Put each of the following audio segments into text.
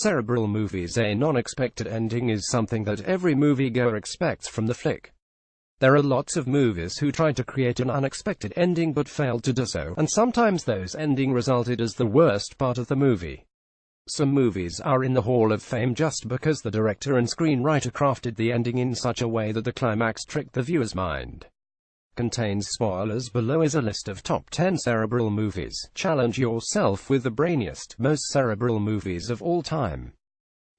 Cerebral movies. A non-expected ending is something that every moviegoer expects from the flick. There are lots of movies who tried to create an unexpected ending but failed to do so, and sometimes those ending resulted as the worst part of the movie. Some movies are in the Hall of Fame just because the director and screenwriter crafted the ending in such a way that the climax tricked the viewer's mind. Contains spoilers. Below is a list of top 10 cerebral movies. Challenge yourself with the brainiest, most cerebral movies of all time.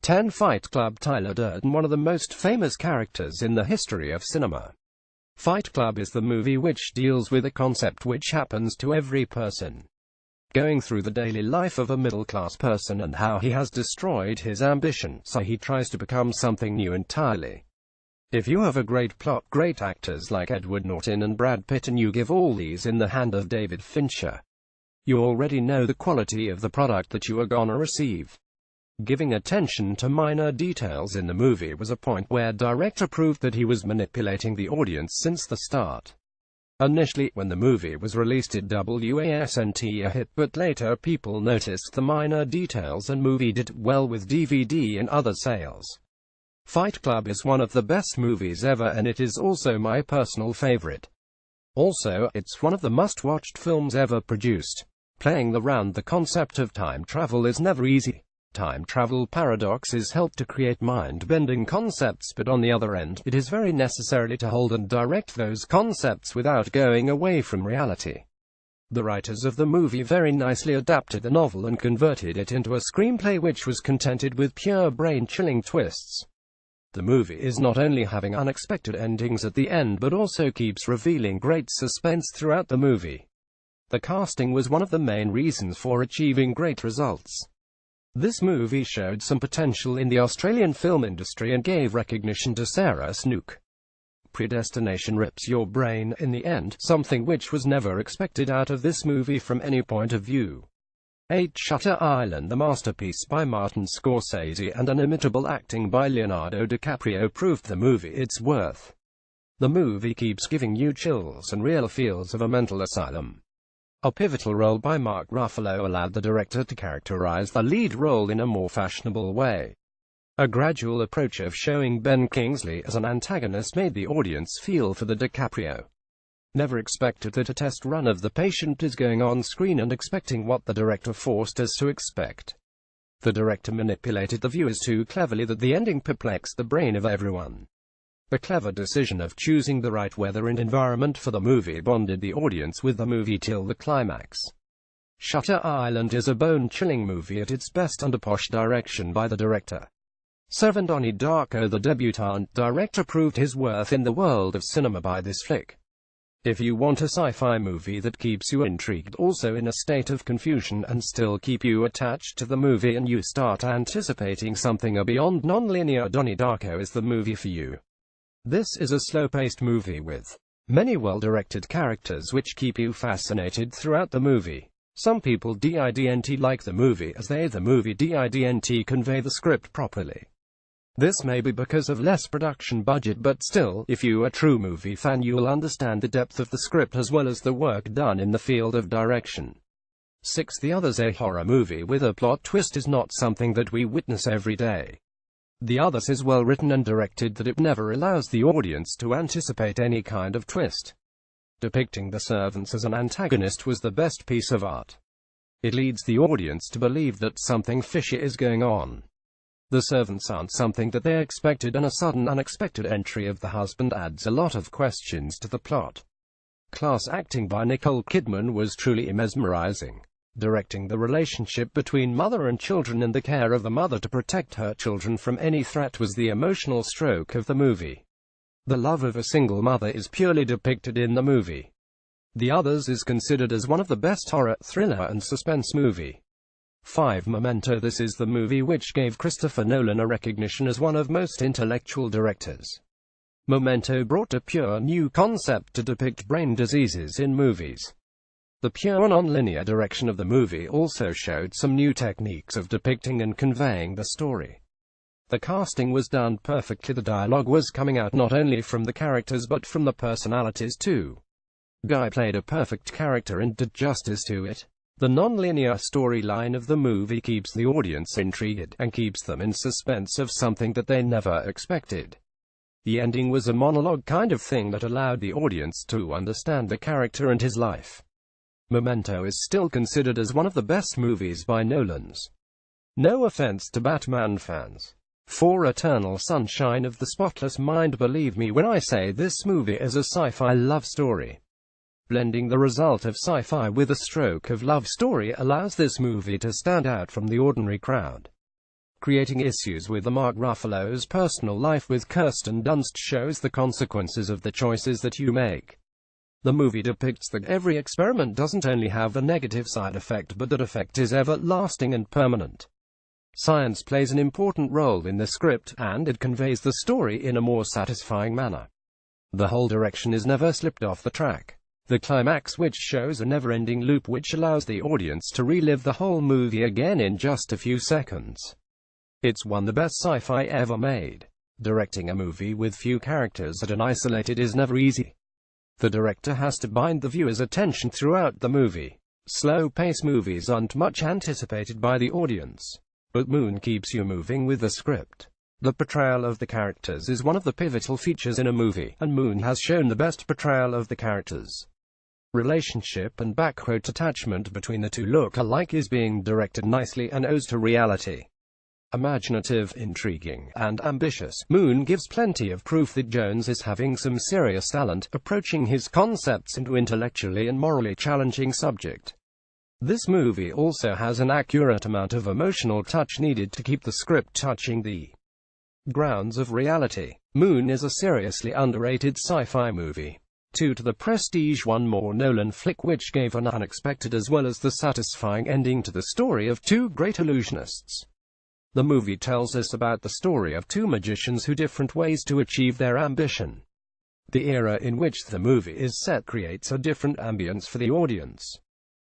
10. Fight Club. Tyler Durden, one of the most famous characters in the history of cinema. Fight Club is the movie which deals with a concept which happens to every person. Going through the daily life of a middle-class person and how he has destroyed his ambition, so he tries to become something new entirely. If you have a great plot, great actors like Edward Norton and Brad Pitt, and you give all these in the hand of David Fincher, you already know the quality of the product that you are gonna receive. Giving attention to minor details in the movie was a point where director proved that he was manipulating the audience since the start. Initially, when the movie was released, it wasn't a hit, but later people noticed the minor details and movie did well with DVD and other sales. Fight Club is one of the best movies ever, and it is also my personal favorite. Also, it's one of the must-watched films ever produced. Playing around the concept of time travel is never easy. Time travel paradoxes help to create mind-bending concepts, but on the other end, it is very necessary to hold and direct those concepts without going away from reality. The writers of the movie very nicely adapted the novel and converted it into a screenplay which was contented with pure brain-chilling twists. The movie is not only having unexpected endings at the end but also keeps revealing great suspense throughout the movie. The casting was one of the main reasons for achieving great results. This movie showed some potential in the Australian film industry and gave recognition to Sarah Snook. Predestination rips your brain in the end, something which was never expected out of this movie from any point of view. 8. Shutter Island. The masterpiece by Martin Scorsese and inimitable acting by Leonardo DiCaprio proved the movie its worth. The movie keeps giving you chills and real feels of a mental asylum. A pivotal role by Mark Ruffalo allowed the director to characterize the lead role in a more fashionable way. A gradual approach of showing Ben Kingsley as an antagonist made the audience feel for the DiCaprio. Never expected that a test run of The Patient is going on screen and expecting what the director forced us to expect. The director manipulated the viewers too cleverly that the ending perplexed the brain of everyone. The clever decision of choosing the right weather and environment for the movie bonded the audience with the movie till the climax. Shutter Island is a bone-chilling movie at its best under posh direction by the director. 7. Donnie Darko. The debutante director proved his worth in the world of cinema by this flick. If you want a sci-fi movie that keeps you intrigued, also in a state of confusion, and still keep you attached to the movie and you start anticipating something beyond non-linear, Donnie Darko is the movie for you. This is a slow-paced movie with many well-directed characters which keep you fascinated throughout the movie. Some people didn't like the movie as the movie didn't convey the script properly. This may be because of less production budget, but still, if you are a true movie fan, you'll understand the depth of the script as well as the work done in the field of direction. 6. The Others. A horror movie with a plot twist is not something that we witness every day. The Others is well written and directed that it never allows the audience to anticipate any kind of twist. Depicting the servants as an antagonist was the best piece of art. It leads the audience to believe that something fishy is going on. The servants aren't something that they expected, and a sudden unexpected entry of the husband adds a lot of questions to the plot. Class acting by Nicole Kidman was truly mesmerizing. Directing the relationship between mother and children and the care of the mother to protect her children from any threat was the emotional stroke of the movie. The love of a single mother is purely depicted in the movie. The Others is considered as one of the best horror, thriller and suspense movie. 5. Memento. This is the movie which gave Christopher Nolan a recognition as one of most intellectual directors. Memento brought a pure new concept to depict brain diseases in movies. The pure non-linear direction of the movie also showed some new techniques of depicting and conveying the story. The casting was done perfectly. The dialogue was coming out not only from the characters but from the personalities too. Guy played a perfect character and did justice to it. The non-linear storyline of the movie keeps the audience intrigued, and keeps them in suspense of something that they never expected. The ending was a monologue kind of thing that allowed the audience to understand the character and his life. Memento is still considered as one of the best movies by Nolan's. No offense to Batman fans. For Eternal Sunshine of the Spotless Mind, believe me when I say this movie is a sci-fi love story. Blending the result of sci-fi with a stroke of love story allows this movie to stand out from the ordinary crowd. Creating issues with Mark Ruffalo's personal life with Kirsten Dunst shows the consequences of the choices that you make. The movie depicts that every experiment doesn't only have a negative side effect, but that effect is everlasting and permanent. Science plays an important role in the script, and it conveys the story in a more satisfying manner. The whole direction is never slipped off the track. The climax, which shows a never-ending loop which allows the audience to relive the whole movie again in just a few seconds. It's one of the best sci-fi ever made. Directing a movie with few characters and isolated is never easy. The director has to bind the viewer's attention throughout the movie. Slow-paced movies aren't much anticipated by the audience, but Moon keeps you moving with the script. The portrayal of the characters is one of the pivotal features in a movie, and Moon has shown the best portrayal of the characters. Relationship and backquote attachment between the two look alike is being directed nicely and owes to reality. Imaginative, intriguing, and ambitious, Moon gives plenty of proof that Jones is having some serious talent, approaching his concepts into intellectually and morally challenging subject. This movie also has an accurate amount of emotional touch needed to keep the script touching the grounds of reality. Moon is a seriously underrated sci-fi movie. 2 to the prestige one more Nolan flick which gave an unexpected as well as the satisfying ending to the story of two great illusionists. The movie tells us about the story of two magicians who different ways to achieve their ambition. The era in which the movie is set creates a different ambience for the audience.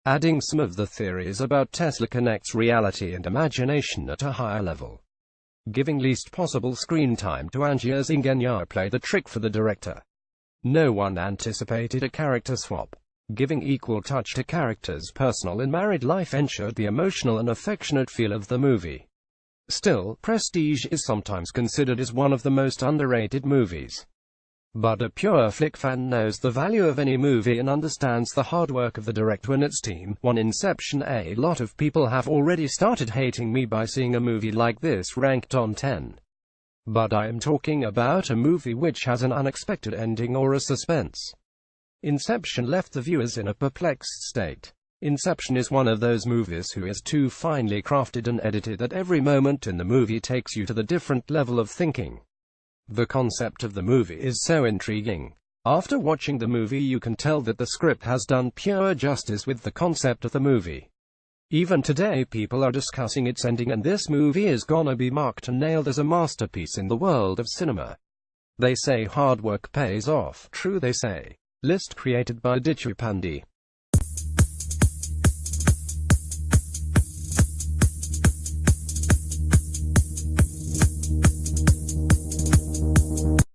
Adding some of the theories about Tesla connects reality and imagination at a higher level. Giving least possible screen time to Angia's Ingenieur played the trick for the director. No one anticipated a character swap. Giving equal touch to characters' personal and married life ensured the emotional and affectionate feel of the movie. Still, Prestige is sometimes considered as one of the most underrated movies. But a pure flick fan knows the value of any movie and understands the hard work of the director and its team. One Inception. A lot of people have already started hating me by seeing a movie like this ranked on 10. But I am talking about a movie which has an unexpected ending or a suspense. Inception left the viewers in a perplexed state. Inception is one of those movies who is too finely crafted and edited that every moment in the movie takes you to the different level of thinking. The concept of the movie is so intriguing. After watching the movie you can tell that the script has done pure justice with the concept of the movie. Even today people are discussing its ending, and this movie is gonna be marked and nailed as a masterpiece in the world of cinema. They say hard work pays off. True they say. List created by Dichu Pandey.